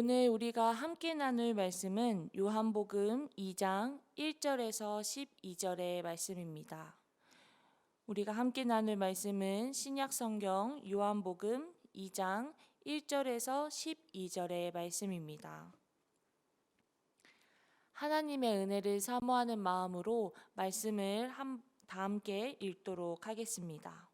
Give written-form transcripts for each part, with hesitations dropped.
오늘 우리가 함께 나눌 말씀은 요한복음 2장 1절에서 12절의 말씀입니다. 우리가 함께 나눌 말씀은 신약성경 요한복음 2장 1절에서 12절의 말씀입니다. 하나님의 은혜를 사모하는 마음으로 말씀을 다 함께 읽도록 하겠습니다.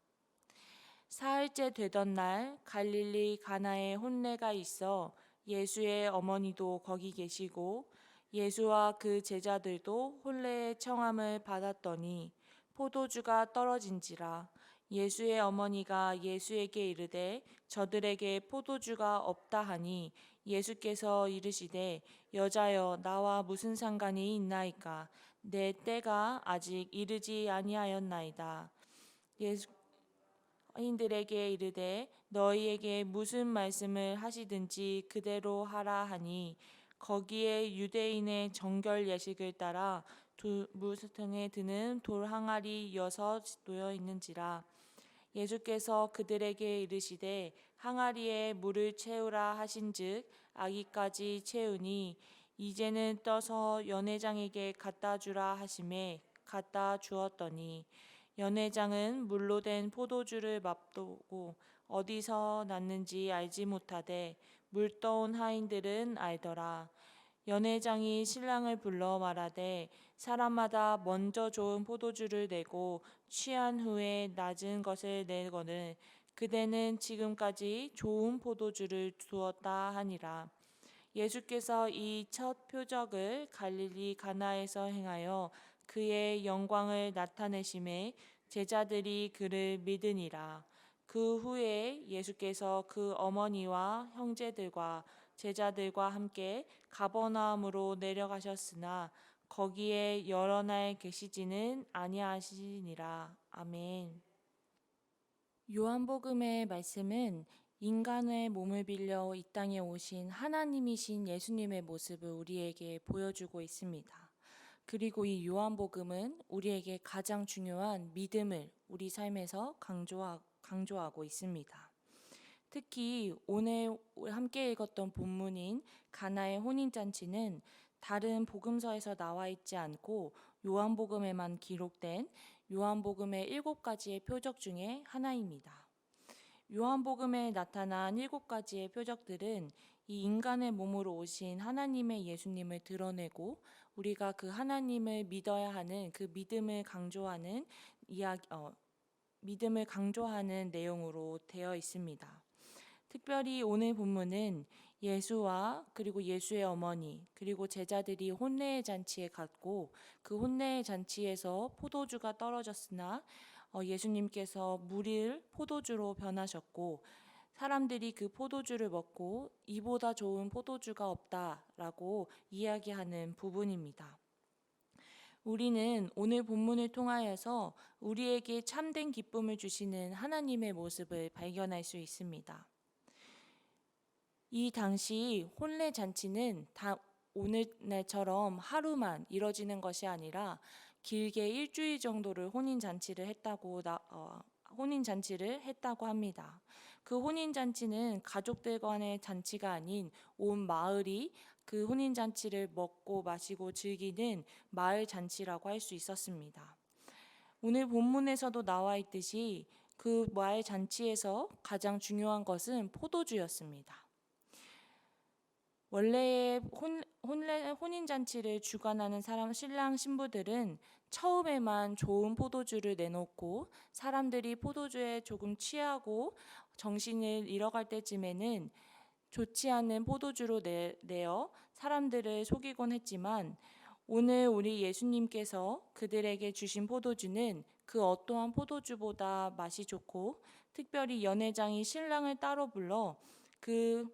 사흘째 되던 날 갈릴리 가나에 혼례가 있어 예수의 어머니도 거기 계시고 예수와 그 제자들도 혼례의 청함을 받았더니 포도주가 떨어진지라. 예수의 어머니가 예수에게 이르되 저들에게 포도주가 없다 하니 예수께서 이르시되 여자여 나와 무슨 상관이 있나이까. 내 때가 아직 이르지 아니하였나이다. 여인들에게 이르되 너희에게 무슨 말씀을 하시든지 그대로 하라 하니 거기에 유대인의 정결 예식을 따라 물통에 드는 돌 항아리 6 놓여 있는지라. 예수께서 그들에게 이르시되 항아리에 물을 채우라 하신즉 아기까지 채우니 이제는 떠서 연회장에게 갖다 주라 하시매 갖다 주었더니 연회장은 물로 된 포도주를 맛보고 어디서 났는지 알지 못하되 물 떠온 하인들은 알더라. 연회장이 신랑을 불러 말하되 사람마다 먼저 좋은 포도주를 내고 취한 후에 낮은 것을 내거늘 그대는 지금까지 좋은 포도주를 두었다 하니라. 예수께서 이 첫 표적을 갈릴리 가나에서 행하여 그의 영광을 나타내심에 제자들이 그를 믿으니라. 그 후에 예수께서 그 어머니와 형제들과 제자들과 함께 가버나움으로 내려가셨으나 거기에 여러 날 계시지는 아니하시니라. 아멘. 요한복음의 말씀은 인간의 몸을 빌려 이 땅에 오신 하나님이신 예수님의 모습을 우리에게 보여주고 있습니다. 그리고 이 요한복음은 우리에게 가장 중요한 믿음을 우리 삶에서 강조하고 있습니다. 특히 오늘 함께 읽었던 본문인 가나의 혼인잔치는 다른 복음서에서 나와 있지 않고 요한복음에만 기록된 요한복음의 7가지의 표적 중에 하나입니다. 요한복음에 나타난 7가지의 표적들은 이 인간의 몸으로 오신 하나님의 예수님을 드러내고 우리가 그 하나님을 믿어야 하는 그 믿음을 강조하는 내용으로 되어 있습니다. 특별히 오늘 본문은 예수와 그리고 예수의 어머니 그리고 제자들이 혼례의 잔치에 갔고 그 혼례의 잔치에서 포도주가 떨어졌으나 예수님께서 물을 포도주로 변하셨고 사람들이 그 포도주를 먹고 이보다 좋은 포도주가 없다라고 이야기하는 부분입니다. 우리는 오늘 본문을 통하여서 우리에게 참된 기쁨을 주시는 하나님의 모습을 발견할 수 있습니다. 이 당시 혼례 잔치는 오늘날처럼 하루만 이뤄지는 것이 아니라 길게 일주일 정도를 혼인 잔치를 했다고 합니다. 그 혼인 잔치는 가족들 간의 잔치가 아닌 온 마을이 그 혼인 잔치를 먹고 마시고 즐기는 마을 잔치라고 할 수 있었습니다. 오늘 본문에서도 나와 있듯이 그 마을 잔치에서 가장 중요한 것은 포도주였습니다. 원래의 혼인잔치를 주관하는 신랑 신부들은 처음에만 좋은 포도주를 내놓고 사람들이 포도주에 조금 취하고 정신을 잃어갈 때쯤에는 좋지 않은 포도주로 내어 사람들을 속이곤 했지만 오늘 우리 예수님께서 그들에게 주신 포도주는 그 어떠한 포도주보다 맛이 좋고 특별히 연회장이 신랑을 따로 불러 그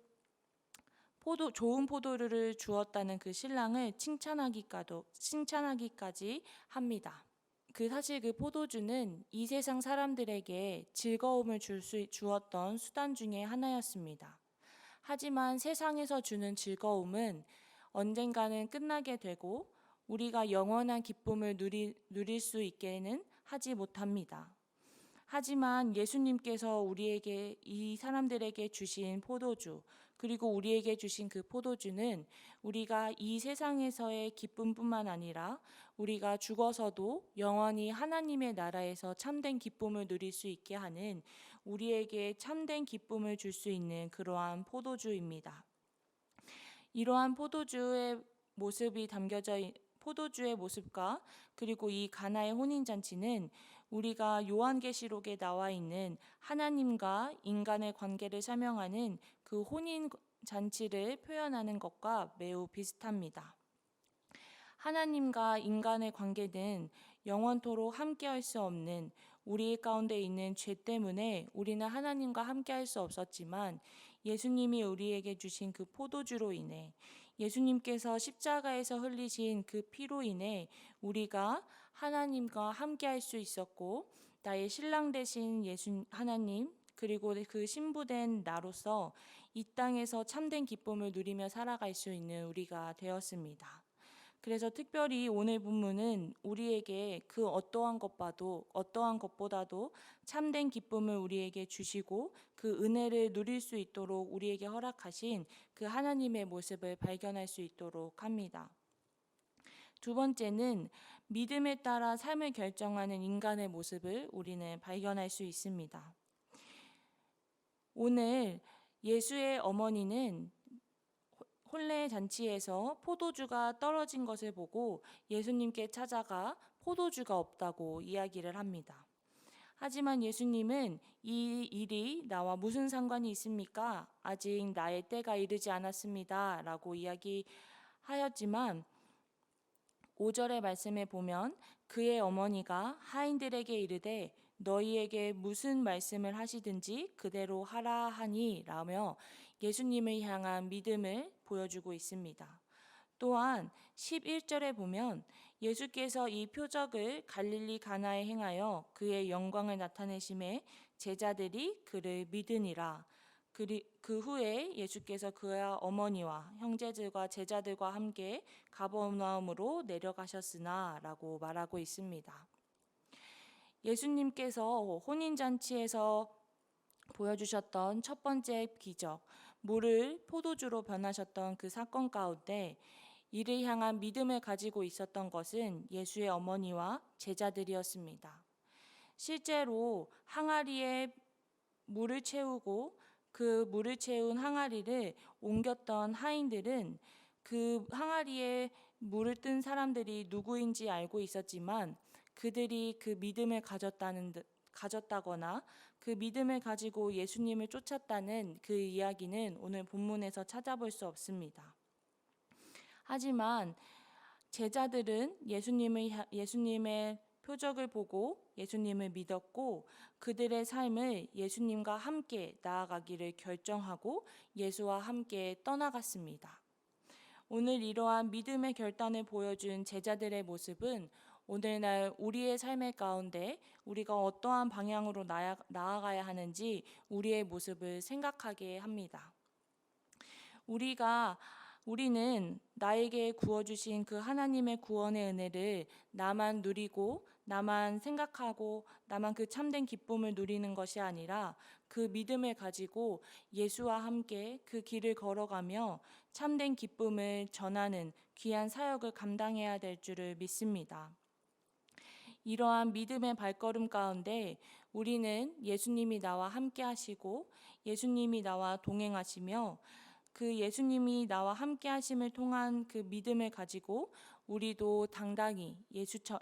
좋은 포도주를 주었다는 그 신랑을 칭찬하기까지 합니다. 사실 그 포도주는 이 세상 사람들에게 즐거움을 주었던 수단 중에 하나였습니다. 하지만 세상에서 주는 즐거움은 언젠가는 끝나게 되고 우리가 영원한 기쁨을 누릴 수 있게는 하지 못합니다. 하지만 예수님께서 우리에게 이 사람들에게 주신 포도주, 그리고 우리에게 주신 그 포도주는 우리가 이 세상에서의 기쁨뿐만 아니라 우리가 죽어서도 영원히 하나님의 나라에서 참된 기쁨을 누릴 수 있게 하는, 우리에게 참된 기쁨을 줄 수 있는 그러한 포도주입니다. 이러한 포도주의 모습과 그리고 이 가나의 혼인잔치는 우리가 요한계시록에 나와 있는 하나님과 인간의 관계를 설명하는 그 혼인잔치를 표현하는 것과 매우 비슷합니다. 하나님과 인간의 관계는 영원토록 함께할 수 없는, 우리 가운데 있는 죄 때문에 우리는 하나님과 함께할 수 없었지만 예수님이 우리에게 주신 그 포도주로 인해, 예수님께서 십자가에서 흘리신 그 피로 인해 우리가 하나님과 함께할 수 있었고, 나의 신랑 되신 하나님, 그리고 그 신부된 나로서 이 땅에서 참된 기쁨을 누리며 살아갈 수 있는 우리가 되었습니다. 그래서 특별히 오늘 본문은 우리에게 그 어떠한 것보다도 참된 기쁨을 우리에게 주시고 그 은혜를 누릴 수 있도록 우리에게 허락하신 그 하나님의 모습을 발견할 수 있도록 합니다. 두 번째는 믿음에 따라 삶을 결정하는 인간의 모습을 우리는 발견할 수 있습니다. 오늘 예수의 어머니는 혼례 잔치에서 포도주가 떨어진 것을 보고 예수님께 찾아가 포도주가 없다고 이야기를 합니다. 하지만 예수님은 이 일이 나와 무슨 상관이 있습니까? 아직 나의 때가 이르지 않았습니다. 라고 이야기하였지만 5절의 말씀에 보면 그의 어머니가 하인들에게 이르되 너희에게 무슨 말씀을 하시든지 그대로 하라 하니 라며 예수님을 향한 믿음을 보여주고 있습니다. 또한 11절에 보면 예수께서 이 표적을 갈릴리 가나에 행하여 그의 영광을 나타내심에 제자들이 그를 믿으니라. 그 후에 예수께서 그의 어머니와 형제들과 제자들과 함께 가버나움으로 내려가셨으나 라고 말하고 있습니다. 예수님께서 혼인잔치에서 보여주셨던 첫 번째 기적, 물을 포도주로 변하셨던 그 사건 가운데 이를 향한 믿음을 가지고 있었던 것은 예수의 어머니와 제자들이었습니다. 실제로 항아리에 물을 채우고 그 물을 채운 항아리를 옮겼던 하인들은 그 항아리에 물을 뜬 사람들이 누구인지 알고 있었지만 그들이 그 믿음을 가졌다거나 그 믿음을 가지고 예수님을 쫓았다는 그 이야기는 오늘 본문에서 찾아볼 수 없습니다. 하지만 제자들은 예수님의 표적을 보고 예수님을 믿었고 그들의 삶을 예수님과 함께 나아가기를 결정하고 예수와 함께 떠나갔습니다. 오늘 이러한 믿음의 결단을 보여준 제자들의 모습은 오늘날 우리의 삶의 가운데 우리가 어떠한 방향으로 나아가야 하는지 우리의 모습을 생각하게 합니다. 우리는 나에게 구워주신 그 하나님의 구원의 은혜를 나만 누리고 나만 생각하고 나만 그 참된 기쁨을 누리는 것이 아니라 그 믿음을 가지고 예수와 함께 그 길을 걸어가며 참된 기쁨을 전하는 귀한 사역을 감당해야 될 줄을 믿습니다. 이러한 믿음의 발걸음 가운데 우리는 예수님이 나와 함께 하시고 예수님이 나와 동행하시며 그 예수님이 나와 함께 하심을 통한 그 믿음을 가지고 우리도 당당히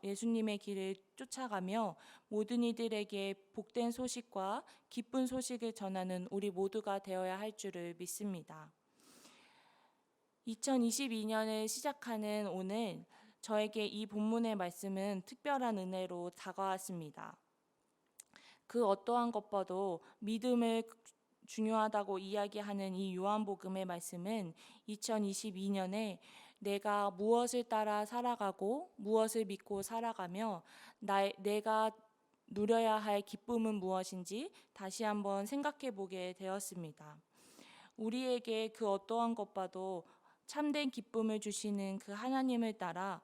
예수님의 길을 쫓아가며 모든 이들에게 복된 소식과 기쁜 소식을 전하는 우리 모두가 되어야 할 줄을 믿습니다. 2022년을 시작하는 오늘 저에게 이 본문의 말씀은 특별한 은혜로 다가왔습니다. 그 어떠한 것보다도 믿음을 중요하다고 이야기하는 이 요한복음의 말씀은 2022년에 내가 무엇을 따라 살아가고 무엇을 믿고 살아가며 내가 누려야 할 기쁨은 무엇인지 다시 한번 생각해 보게 되었습니다. 우리에게 그 어떠한 것보다도 참된 기쁨을 주시는 그 하나님을 따라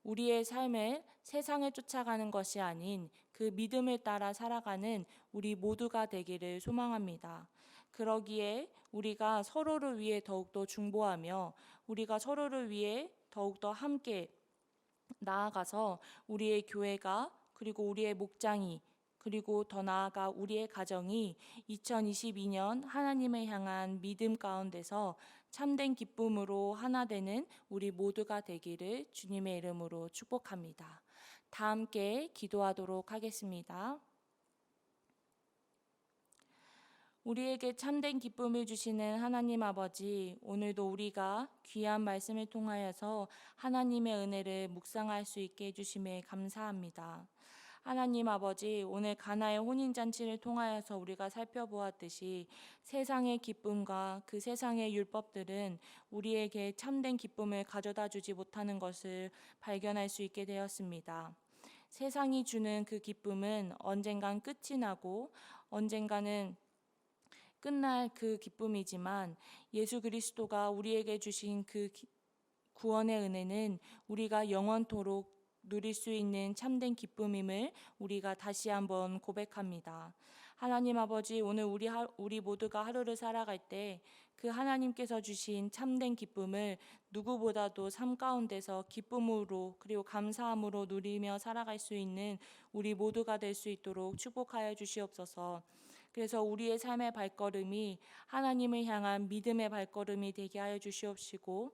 우리의 삶을 세상을 쫓아가는 것이 아닌 그 믿음을 따라 살아가는 우리 모두가 되기를 소망합니다. 그러기에 우리가 서로를 위해 더욱더 중보하며 우리가 서로를 위해 더욱더 함께 나아가서 우리의 교회가 그리고 우리의 목장이 그리고 더 나아가 우리의 가정이 2022년 하나님을 향한 믿음 가운데서 참된 기쁨으로 하나 되는 우리 모두가 되기를 주님의 이름으로 축복합니다. 다 함께 기도하도록 하겠습니다. 우리에게 참된 기쁨을 주시는 하나님 아버지, 오늘도 우리가 귀한 말씀을 통하여서 하나님의 은혜를 묵상할 수 있게 해주심에 감사합니다. 하나님 아버지, 오늘 가나의 혼인잔치를 통하여서 우리가 살펴보았듯이 세상의 기쁨과 그 세상의 율법들은 우리에게 참된 기쁨을 가져다 주지 못하는 것을 발견할 수 있게 되었습니다. 세상이 주는 그 기쁨은 언젠간 끝이 나고 언젠가는 끝날 그 기쁨이지만 예수 그리스도가 우리에게 주신 그 구원의 은혜는 우리가 영원토록 누릴 수 있는 참된 기쁨임을 우리가 다시 한번 고백합니다. 하나님 아버지, 오늘 우리 모두가 하루를 살아갈 때 그 하나님께서 주신 참된 기쁨을 누구보다도 삶 가운데서 기쁨으로 그리고 감사함으로 누리며 살아갈 수 있는 우리 모두가 될 수 있도록 축복하여 주시옵소서. 그래서 우리의 삶의 발걸음이 하나님을 향한 믿음의 발걸음이 되게 하여 주시옵시고,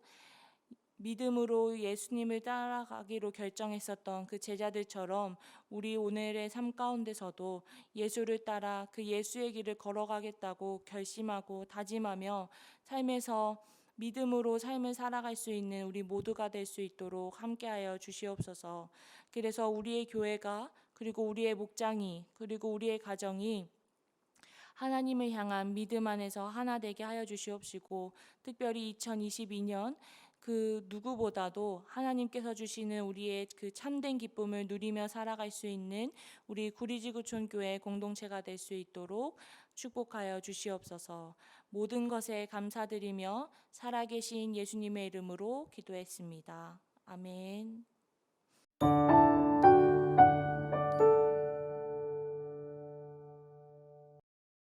믿음으로 예수님을 따라가기로 결정했었던 그 제자들처럼 우리 오늘의 삶 가운데서도 예수를 따라 그 예수의 길을 걸어가겠다고 결심하고 다짐하며 삶에서 믿음으로 삶을 살아갈 수 있는 우리 모두가 될 수 있도록 함께하여 주시옵소서. 그래서 우리의 교회가 그리고 우리의 목장이 그리고 우리의 가정이 하나님을 향한 믿음 안에서 하나 되게 하여 주시옵시고, 특별히 2022년 그 누구보다도 하나님께서 주시는 우리의 그 참된 기쁨을 누리며 살아갈 수 있는 우리 구리지구촌 교회 공동체가 될 수 있도록 축복하여 주시옵소서. 모든 것에 감사드리며 살아계신 예수님의 이름으로 기도했습니다. 아멘.